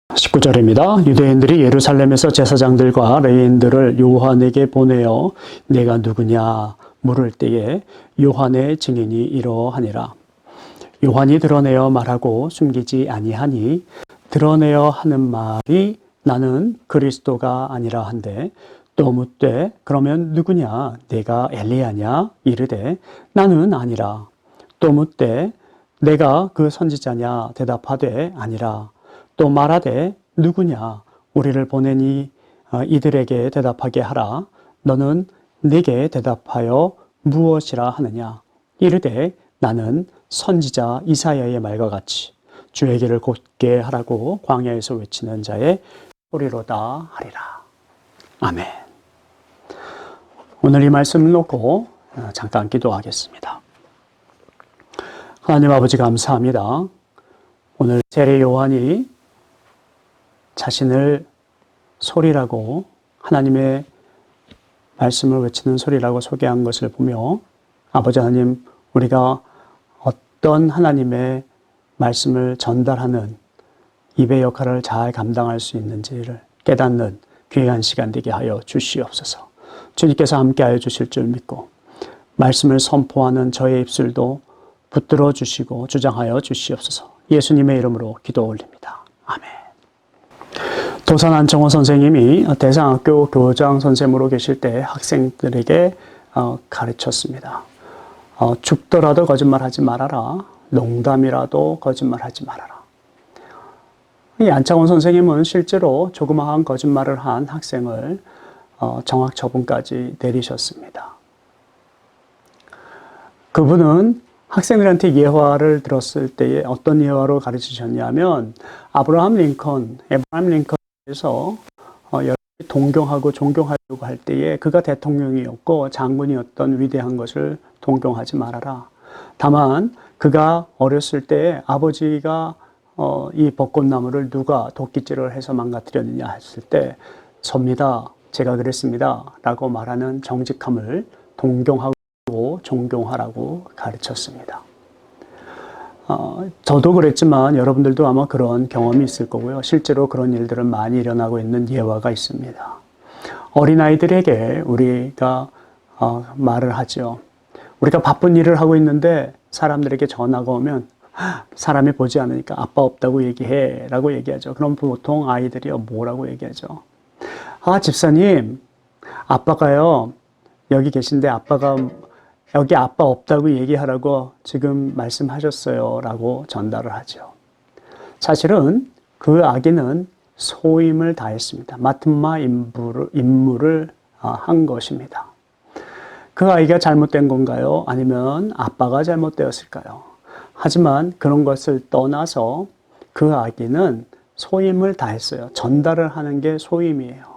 19절입니다. 유대인들이 예루살렘에서 제사장들과 레위인들을 요한에게 보내어 내가 누구냐 물을 때에 요한의 증인이 이러하니라. 요한이 드러내어 말하고 숨기지 아니하니 드러내어 하는 말이 나는 그리스도가 아니라 한데 또 묻되 그러면 누구냐 내가 엘리야냐 이르되 나는 아니라. 또 묻되 내가 그 선지자냐 대답하되 아니라. 또 말하되 누구냐 우리를 보내니 이들에게 대답하게 하라. 너는 내게 대답하여 무엇이라 하느냐 이르되 나는 선지자 이사야의 말과 같이 주의 길을 곧게 하라고 광야에서 외치는 자의 소리로다 하리라. 아멘. 오늘 이 말씀을 놓고 잠깐 기도하겠습니다. 하나님 아버지 감사합니다. 오늘 세례 요한이 자신을 소리라고 하나님의 말씀을 외치는 소리라고 소개한 것을 보며 아버지 하나님 우리가 어떤 하나님의 말씀을 전달하는 입의 역할을 잘 감당할 수 있는지를 깨닫는 귀한 시간 되게 하여 주시옵소서. 주님께서 함께하여 주실 줄 믿고 말씀을 선포하는 저의 입술도 붙들어 주시고 주장하여 주시옵소서. 예수님의 이름으로 기도 올립니다. 아멘. 도산 안정호 선생님이 대상학교 교장 선생으로 계실 때 학생들에게 가르쳤습니다. 죽더라도 거짓말하지 말아라. 농담이라도 거짓말하지 말아라. 이 안창원 선생님은 실제로 조그마한 거짓말을 한 학생을 정학 처분까지 내리셨습니다. 그분은 학생들한테 예화를 들었을 때에 어떤 예화로 가르치셨냐면 에브라임 링컨에서 동경하고 존경하려고 할 때에 그가 대통령이었고 장군이었던 위대한 것을 동경하지 말아라. 다만 그가 어렸을 때 아버지가 이 벚꽃나무를 누가 도끼질을 해서 망가뜨렸느냐 했을 때 접니다. 제가 그랬습니다. 라고 말하는 정직함을 동경하고 존경하라고 가르쳤습니다. 저도 그랬지만 여러분들도 아마 그런 경험이 있을 거고요. 실제로 그런 일들은 많이 일어나고 있는 예화가 있습니다. 어린아이들에게 우리가 말을 하죠. 우리가 바쁜 일을 하고 있는데 사람들에게 전화가 오면 사람이 보지 않으니까 아빠 없다고 얘기해 라고 얘기하죠. 그럼 보통 아이들이 뭐라고 얘기하죠? 집사님 아빠가요 여기 계신데 아빠가 여기 아빠 없다고 얘기하라고 지금 말씀하셨어요 라고 전달을 하죠. 사실은 그 아기는 소임을 다했습니다. 맡은 바 임무를 한 것입니다. 그 아이가 잘못된 건가요? 아니면 아빠가 잘못되었을까요? 하지만 그런 것을 떠나서 그 아기는 소임을 다했어요. 전달을 하는 게 소임이에요.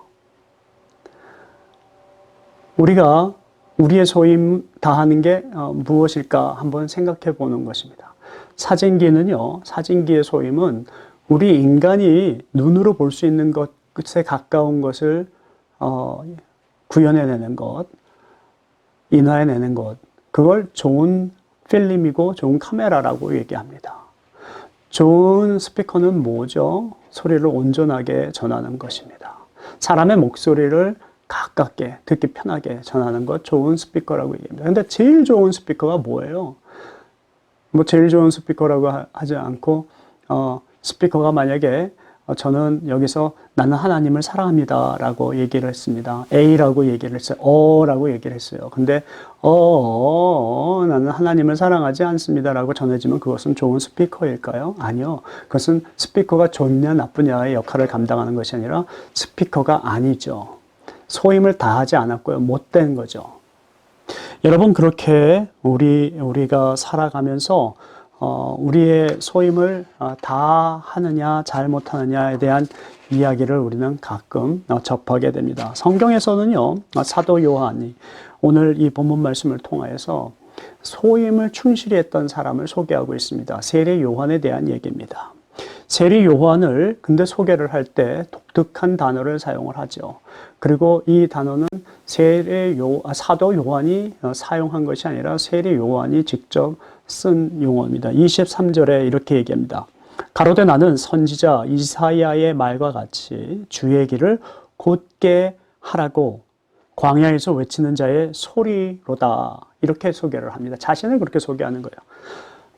우리가 우리의 소임 다하는 게 무엇일까 한번 생각해 보는 것입니다. 사진기의 소임은 우리 인간이 눈으로 볼 수 있는 것에 가까운 것을 구현해내는 것, 인화해내는 것, 그걸 좋은 필름이고 좋은 카메라라고 얘기합니다. 좋은 스피커는 뭐죠? 소리를 온전하게 전하는 것입니다. 사람의 목소리를 가깝게 듣기 편하게 전하는 것 좋은 스피커라고 얘기합니다. 근데 제일 좋은 스피커가 뭐예요? 제일 좋은 스피커라고 하지 않고 스피커가 만약에 저는 여기서 나는 하나님을 사랑합니다 라고 얘기를 했습니다. A라고 얘기를 했어요. 라고 얘기를 했어요. 근데 나는 하나님을 사랑하지 않습니다 라고 전해지면 그것은 좋은 스피커일까요? 아니요. 그것은 스피커가 좋냐 나쁘냐의 역할을 감당하는 것이 아니라 스피커가 아니죠. 소임을 다하지 않았고요. 못된 거죠. 여러분 그렇게 우리가 살아가면서 우리의 소임을 다 하느냐 잘못하느냐에 대한 이야기를 우리는 가끔 접하게 됩니다. 성경에서는요. 사도 요한이 오늘 이 본문 말씀을 통하여서 소임을 충실히 했던 사람을 소개하고 있습니다. 세례 요한에 대한 얘기입니다. 세례 요한을 근데 소개를 할 때 독특한 단어를 사용을 하죠. 그리고 이 단어는 사도 요한이 사용한 것이 아니라 세례 요한이 직접 쓴 용어입니다. 23절에 이렇게 얘기합니다. 가로되 나는 선지자 이사야의 말과 같이 주의 길을 곧게 하라고 광야에서 외치는 자의 소리로다. 이렇게 소개를 합니다. 자신을 그렇게 소개하는 거예요.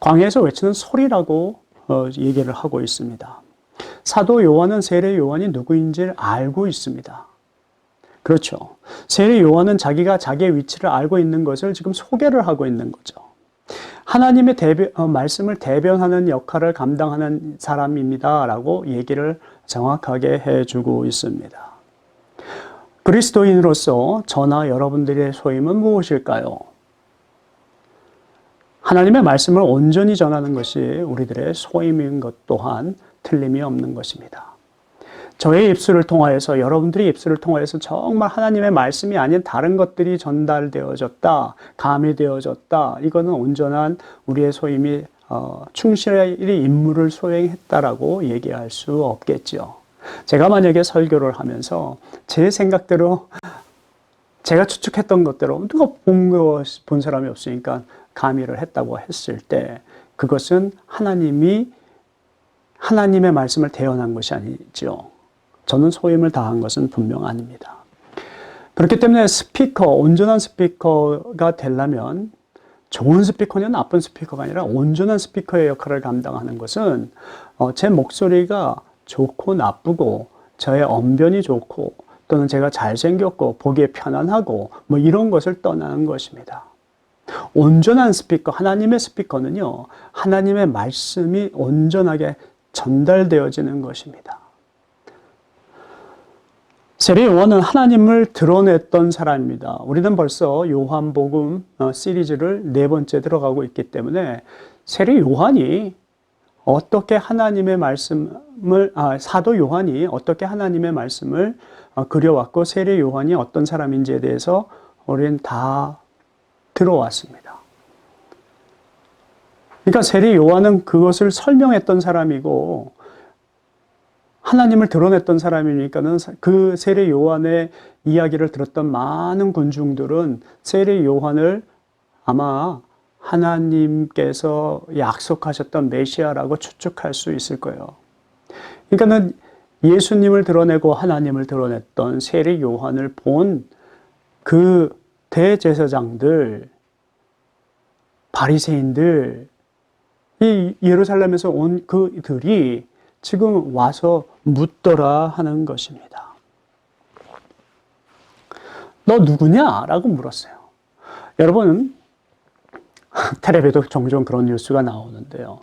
광야에서 외치는 소리라고 얘기를 하고 있습니다. 사도 요한은 세례 요한이 누구인지를 알고 있습니다. 그렇죠. 세례 요한은 자기가 자기의 위치를 알고 있는 것을 지금 소개를 하고 있는 거죠. 하나님의 말씀을 대변하는 역할을 감당하는 사람입니다. 라고 얘기를 정확하게 해주고 있습니다. 그리스도인으로서 저나 여러분들의 소임은 무엇일까요? 하나님의 말씀을 온전히 전하는 것이 우리들의 소임인 것 또한 틀림이 없는 것입니다. 저의 입술을 통하여서 여러분들의 입술을 통하여서 정말 하나님의 말씀이 아닌 다른 것들이 전달되어졌다, 가미되어졌다. 이거는 온전한 우리의 소임이 충실히 임무를 수행했다라고 얘기할 수 없겠지요. 제가 만약에 설교를 하면서 제 생각대로 제가 추측했던 것대로 누가 본 사람이 없으니까 가미를 했다고 했을 때 그것은 하나님의 말씀을 대언한 것이 아니죠. 저는 소임을 다한 것은 분명 아닙니다. 그렇기 때문에 온전한 스피커가 되려면 좋은 스피커냐 나쁜 스피커가 아니라 온전한 스피커의 역할을 감당하는 것은 제 목소리가 좋고 나쁘고 저의 언변이 좋고 또는 제가 잘생겼고 보기에 편안하고 뭐 이런 것을 떠나는 것입니다. 온전한 스피커, 하나님의 스피커는요, 하나님의 말씀이 온전하게 전달되어지는 것입니다. 세례 요한은 하나님을 드러냈던 사람입니다. 우리는 벌써 요한복음 시리즈를 4번째 들어가고 있기 때문에 세례 요한이 어떻게 하나님의 말씀을, 사도 요한이 어떻게 하나님의 말씀을 그려왔고 세례 요한이 어떤 사람인지에 대해서 우리는 다 들어왔습니다. 그러니까 세례 요한은 그것을 설명했던 사람이고 하나님을 드러냈던 사람이니까는 그 세례 요한의 이야기를 들었던 많은 군중들은 세례 요한을 아마 하나님께서 약속하셨던 메시아라고 추측할 수 있을 거예요. 그러니까는 예수님을 드러내고 하나님을 드러냈던 세례 요한을 본 그 대제사장들, 바리새인들, 이 예루살렘에서 온 그들이 지금 와서 묻더라 하는 것입니다. 너 누구냐? 라고 물었어요. 여러분, 텔레비에도 종종 그런 뉴스가 나오는데요.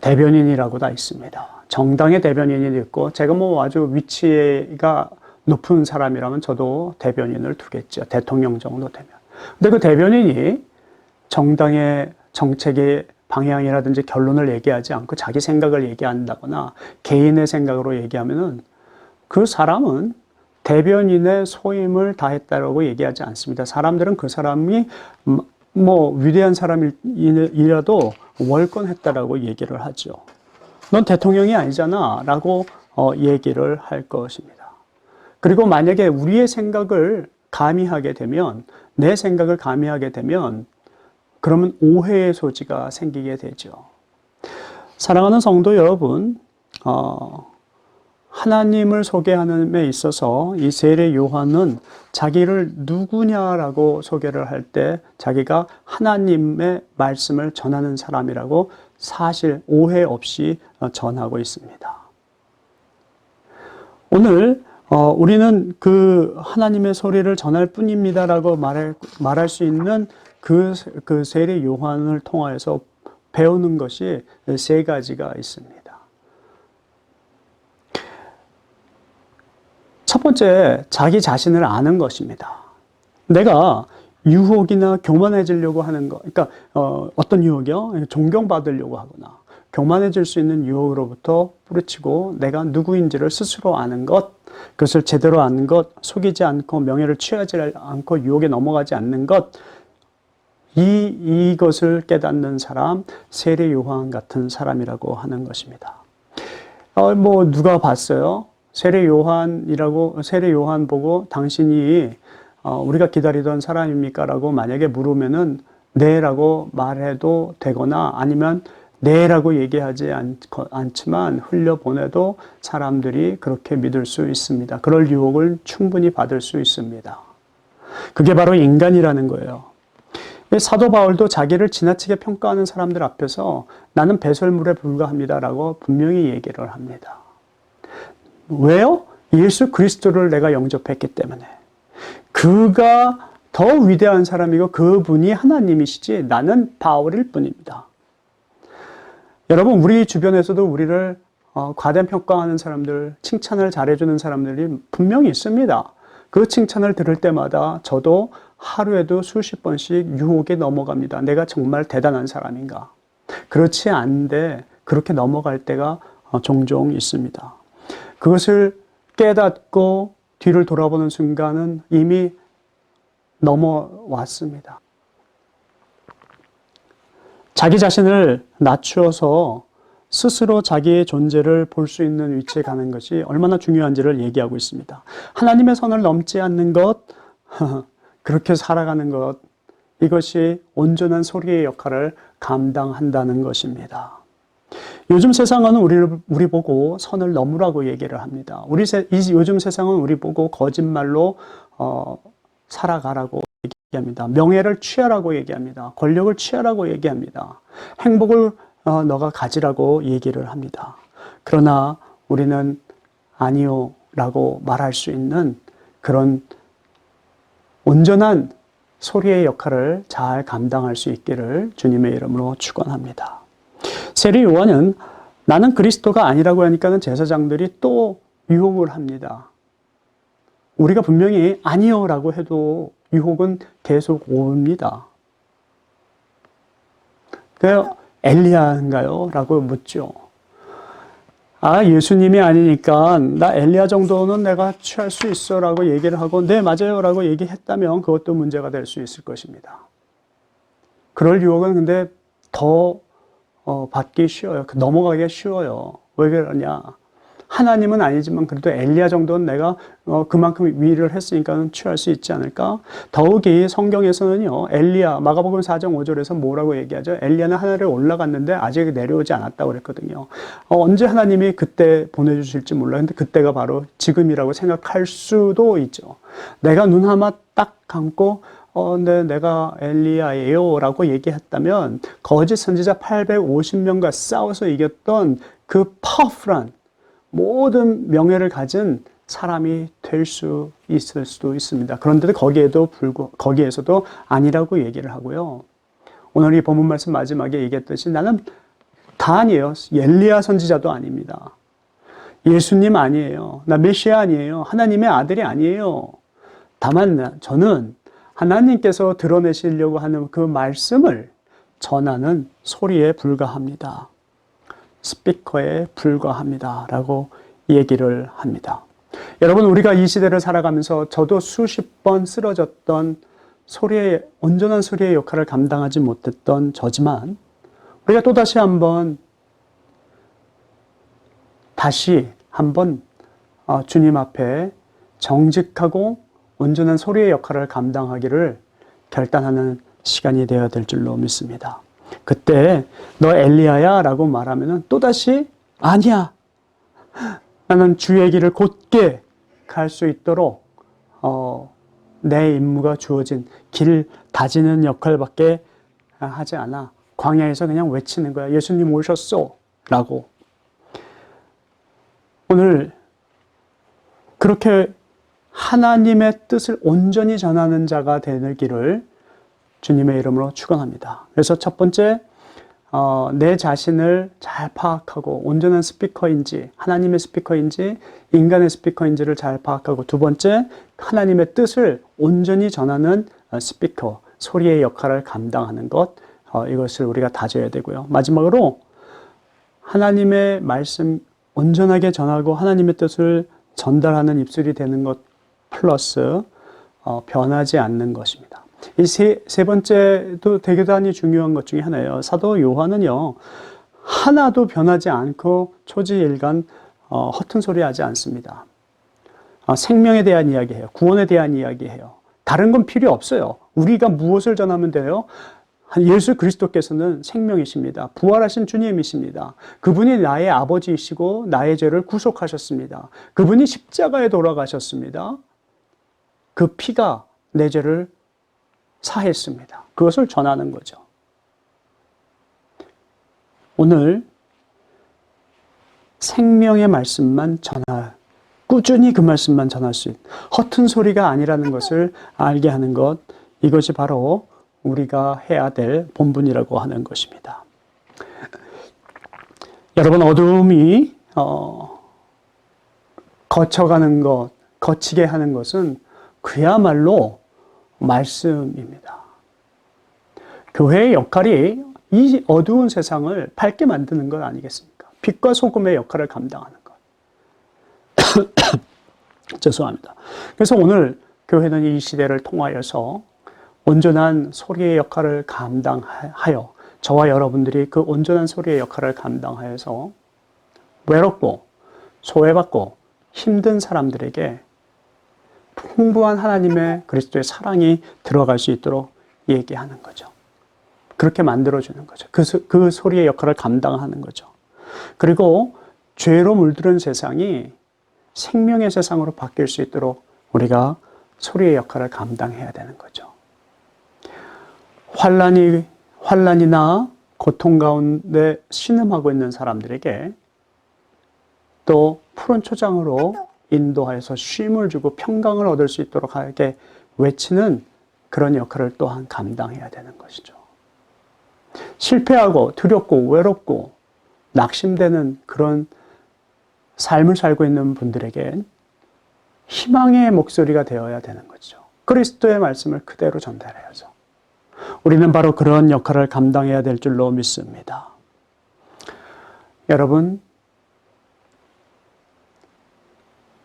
대변인이라고 다 있습니다. 정당의 대변인이 있고, 제가 뭐 아주 위치가 높은 사람이라면 저도 대변인을 두겠죠. 대통령 정도 되면. 근데 그 대변인이 정당의 정책의 방향이라든지 결론을 얘기하지 않고 자기 생각을 얘기한다거나 개인의 생각으로 얘기하면은 그 사람은 대변인의 소임을 다했다라고 얘기하지 않습니다. 사람들은 그 사람이 뭐 위대한 사람이라도 월권했다라고 얘기를 하죠. 넌 대통령이 아니잖아 라고 얘기를 할 것입니다. 그리고 만약에 우리의 생각을 가미하게 되면, 내 생각을 가미하게 되면 그러면 오해의 소지가 생기게 되죠. 사랑하는 성도 여러분, 하나님을 소개하는 데 있어서 이 세례 요한은 자기를 누구냐라고 소개를 할 때 자기가 하나님의 말씀을 전하는 사람이라고 사실 오해 없이 전하고 있습니다. 오늘 우리는 그 하나님의 소리를 전할 뿐입니다라고 말할 수 있는 그 세례 요한을 통하여서 배우는 것이 3가지가 있습니다. 첫 번째, 자기 자신을 아는 것입니다. 내가 유혹이나 교만해지려고 하는 것, 그러니까 어떤 유혹이요? 존경받으려고 하거나 교만해질 수 있는 유혹으로부터 뿌리치고 내가 누구인지를 스스로 아는 것, 그것을 제대로 아는 것, 속이지 않고 명예를 취하지 않고 유혹에 넘어가지 않는 것, 이것을 깨닫는 사람, 세례 요한 같은 사람이라고 하는 것입니다. 뭐 누가 봤어요? 세례 요한 보고 당신이 우리가 기다리던 사람입니까? 라고 만약에 물으면은 네 라고 말해도 되거나 아니면 네라고 얘기하지 않지만 흘려보내도 사람들이 그렇게 믿을 수 있습니다. 그럴 유혹을 충분히 받을 수 있습니다. 그게 바로 인간이라는 거예요. 사도 바울도 자기를 지나치게 평가하는 사람들 앞에서 나는 배설물에 불과합니다라고 분명히 얘기를 합니다. 왜요? 예수 그리스도를 내가 영접했기 때문에. 그가 더 위대한 사람이고 그분이 하나님이시지 나는 바울일 뿐입니다. 여러분, 우리 주변에서도 우리를 과대 평가하는 사람들, 칭찬을 잘해주는 사람들이 분명히 있습니다. 그 칭찬을 들을 때마다 저도 하루에도 수십 번씩 유혹에 넘어갑니다. 내가 정말 대단한 사람인가? 그렇지 않은데 그렇게 넘어갈 때가 종종 있습니다. 그것을 깨닫고 뒤를 돌아보는 순간은 이미 넘어왔습니다. 자기 자신을 낮추어서 스스로 자기의 존재를 볼 수 있는 위치에 가는 것이 얼마나 중요한지를 얘기하고 있습니다. 하나님의 선을 넘지 않는 것, 그렇게 살아가는 것, 이것이 온전한 소리의 역할을 감당한다는 것입니다. 요즘 세상은 우리 보고 선을 넘으라고 얘기를 합니다. 요즘 세상은 우리 보고 거짓말로 살아가라고 얘기합니다. 명예를 취하라고 얘기합니다. 권력을 취하라고 얘기합니다. 행복을 너가 가지라고 얘기를 합니다. 그러나 우리는 아니요 라고 말할 수 있는 그런 온전한 소리의 역할을 잘 감당할 수 있기를 주님의 이름으로 축원합니다. 세리 요한은 나는 그리스도가 아니라고 하니까는 제사장들이 또 유혹을 합니다. 우리가 분명히 아니요라고 해도 유혹은 계속 옵니다. 그래서 엘리야인가요? 라고 묻죠. 예수님이 아니니까 나 엘리야 정도는 내가 취할 수 있어 라고 얘기를 하고 네 맞아요 라고 얘기했다면 그것도 문제가 될 수 있을 것입니다. 그럴 유혹은 근데 더 받기 쉬워요. 넘어가기 쉬워요. 왜 그러냐? 하나님은 아니지만 그래도 엘리야 정도는 내가 그만큼 위를 했으니까 취할 수 있지 않을까? 더욱이 성경에서는요, 엘리야, 마가복음 4장 5절에서 뭐라고 얘기하죠? 엘리야는 하늘에 올라갔는데 아직 내려오지 않았다고 그랬거든요. 언제 하나님이 그때 보내주실지 몰라요. 근데 그때가 바로 지금이라고 생각할 수도 있죠. 내가 눈 하나 딱 감고 네, 내가 엘리야예요 라고 얘기했다면 거짓 선지자 850명과 싸워서 이겼던 그 파워풀한 모든 명예를 가진 사람이 될 수 있을 수도 있습니다. 그런데도 거기에서도 아니라고 얘기를 하고요. 오늘 이 본문 말씀 마지막에 얘기했듯이 나는 다 아니에요. 엘리야 선지자도 아닙니다. 예수님 아니에요. 나 메시아 아니에요. 하나님의 아들이 아니에요. 다만 저는 하나님께서 드러내시려고 하는 그 말씀을 전하는 소리에 불과합니다. 스피커에 불과합니다. 라고 얘기를 합니다. 여러분, 우리가 이 시대를 살아가면서 저도 수십 번 쓰러졌던 온전한 소리의 역할을 감당하지 못했던 저지만 우리가 또다시 한번 주님 앞에 정직하고 온전한 소리의 역할을 감당하기를 결단하는 시간이 되어야 될 줄로 믿습니다. 그때 너 엘리야야 라고 말하면 또다시 아니야. 나는 주의 길을 곧게 갈 수 있도록 내 임무가 주어진 길 다지는 역할밖에 하지 않아. 광야에서 그냥 외치는 거야. 예수님 오셨소 라고. 오늘 그렇게 하나님의 뜻을 온전히 전하는 자가 되기를 주님의 이름으로 축원합니다. 그래서 첫 번째, 내 자신을 잘 파악하고 온전한 스피커인지 하나님의 스피커인지 인간의 스피커인지를 잘 파악하고 두 번째, 하나님의 뜻을 온전히 전하는 스피커, 소리의 역할을 감당하는 것, 이것을 우리가 다져야 되고요. 마지막으로 하나님의 말씀 온전하게 전하고 하나님의 뜻을 전달하는 입술이 되는 것 플러스 변하지 않는 것입니다. 이 세 번째도 대단히 중요한 것 중에 하나예요. 사도 요한은요, 하나도 변하지 않고 초지일간 허튼 소리 하지 않습니다. 생명에 대한 이야기해요. 구원에 대한 이야기해요. 다른 건 필요 없어요. 우리가 무엇을 전하면 돼요? 예수 그리스도께서는 생명이십니다. 부활하신 주님이십니다. 그분이 나의 아버지이시고 나의 죄를 구속하셨습니다. 그분이 십자가에 돌아가셨습니다. 그 피가 내 죄를 사했습니다. 그것을 전하는 거죠. 오늘 생명의 말씀만 꾸준히 그 말씀만 전할 수 있는 허튼 소리가 아니라는 것을 알게 하는 것, 이것이 바로 우리가 해야 될 본분이라고 하는 것입니다. 여러분, 어두움이 거쳐가는 것, 거치게 하는 것은 그야말로 말씀입니다. 교회의 역할이 이 어두운 세상을 밝게 만드는 것 아니겠습니까? 빛과 소금의 역할을 감당하는 것. 죄송합니다. 그래서 오늘 교회는 이 시대를 통하여서 온전한 소리의 역할을 감당하여, 저와 여러분들이 그 온전한 소리의 역할을 감당하여서 외롭고 소외받고 힘든 사람들에게 풍부한 하나님의 그리스도의 사랑이 들어갈 수 있도록 얘기하는 거죠. 그렇게 만들어주는 거죠. 그 소리의 역할을 감당하는 거죠. 그리고 죄로 물들은 세상이 생명의 세상으로 바뀔 수 있도록 우리가 소리의 역할을 감당해야 되는 거죠. 환난이나 고통 가운데 신음하고 있는 사람들에게 또 푸른 초장으로 인도하여서 쉼을 주고 평강을 얻을 수 있도록 하게 외치는 그런 역할을 또한 감당해야 되는 것이죠. 실패하고 두렵고 외롭고 낙심되는 그런 삶을 살고 있는 분들에게 희망의 목소리가 되어야 되는 거죠. 그리스도의 말씀을 그대로 전달해야죠. 우리는 바로 그런 역할을 감당해야 될 줄로 믿습니다. 여러분,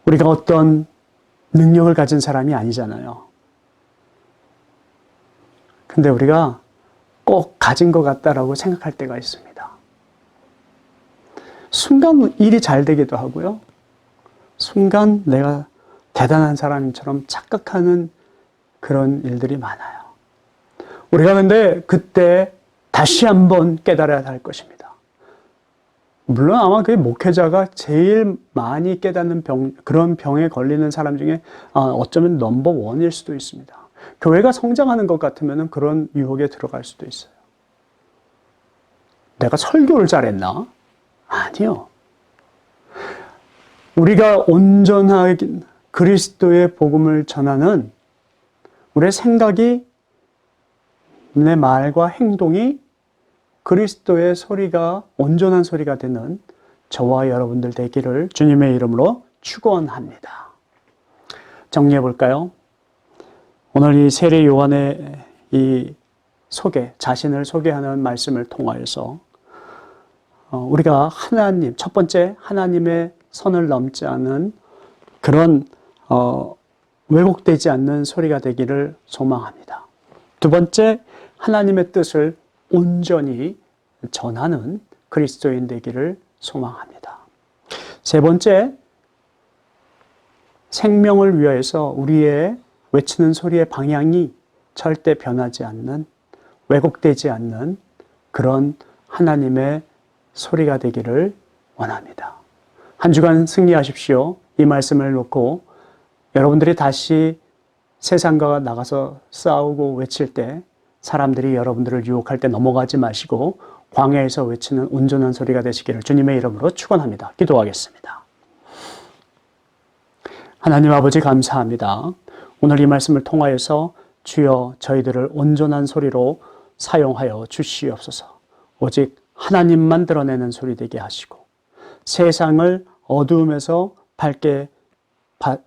우리가 어떤 능력을 가진 사람이 아니잖아요. 근데 우리가 꼭 가진 것 같다라고 생각할 때가 있습니다. 순간 일이 잘 되기도 하고요. 순간 내가 대단한 사람처럼 착각하는 그런 일들이 많아요. 우리가 근데 그때 다시 한번 깨달아야 할 것입니다. 물론 아마 그 목회자가 제일 많이 깨닫는 그런 병에 걸리는 사람 중에 어쩌면 넘버 원일 수도 있습니다. 교회가 성장하는 것 같으면 그런 유혹에 들어갈 수도 있어요. 내가 설교를 잘했나? 아니요. 우리가 온전하게 그리스도의 복음을 전하는 우리의 생각이, 내 말과 행동이 그리스도의 소리가, 온전한 소리가 되는 저와 여러분들 되기를 주님의 이름으로 축원합니다. 정리해 볼까요? 오늘 이 세례 요한의 이 자신을 소개하는 말씀을 통하여서 우리가 하나님, 첫 번째 하나님의 선을 넘지 않는 그런 왜곡되지 않는 소리가 되기를 소망합니다. 두 번째, 하나님의 뜻을 온전히 전하는 그리스도인 되기를 소망합니다. 세 번째, 생명을 위하여서 우리의 외치는 소리의 방향이 절대 변하지 않는, 왜곡되지 않는 그런 하나님의 소리가 되기를 원합니다. 한 주간 승리하십시오. 이 말씀을 놓고 여러분들이 다시 세상과 나가서 싸우고 외칠 때, 사람들이 여러분들을 유혹할 때 넘어가지 마시고 광야에서 외치는 온전한 소리가 되시기를 주님의 이름으로 축원합니다. 기도하겠습니다. 하나님 아버지, 감사합니다. 오늘 이 말씀을 통하여서 주여 저희들을 온전한 소리로 사용하여 주시옵소서. 오직 하나님만 드러내는 소리 되게 하시고 세상을 어두움에서 밝게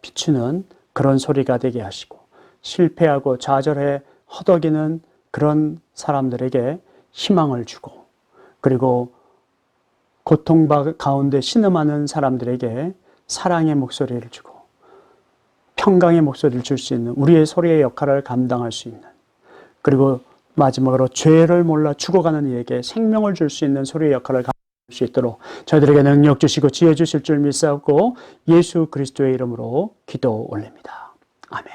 비추는 그런 소리가 되게 하시고 실패하고 좌절해 허덕이는 그런 사람들에게 희망을 주고, 그리고 고통 가운데 신음하는 사람들에게 사랑의 목소리를 주고 평강의 목소리를 줄 수 있는 우리의 소리의 역할을 감당할 수 있는, 그리고 마지막으로 죄를 몰라 죽어가는 이에게 생명을 줄 수 있는 소리의 역할을 감당할 수 있도록 저희들에게 능력 주시고 지혜 주실 줄 믿사옵고 예수 그리스도의 이름으로 기도 올립니다. 아멘.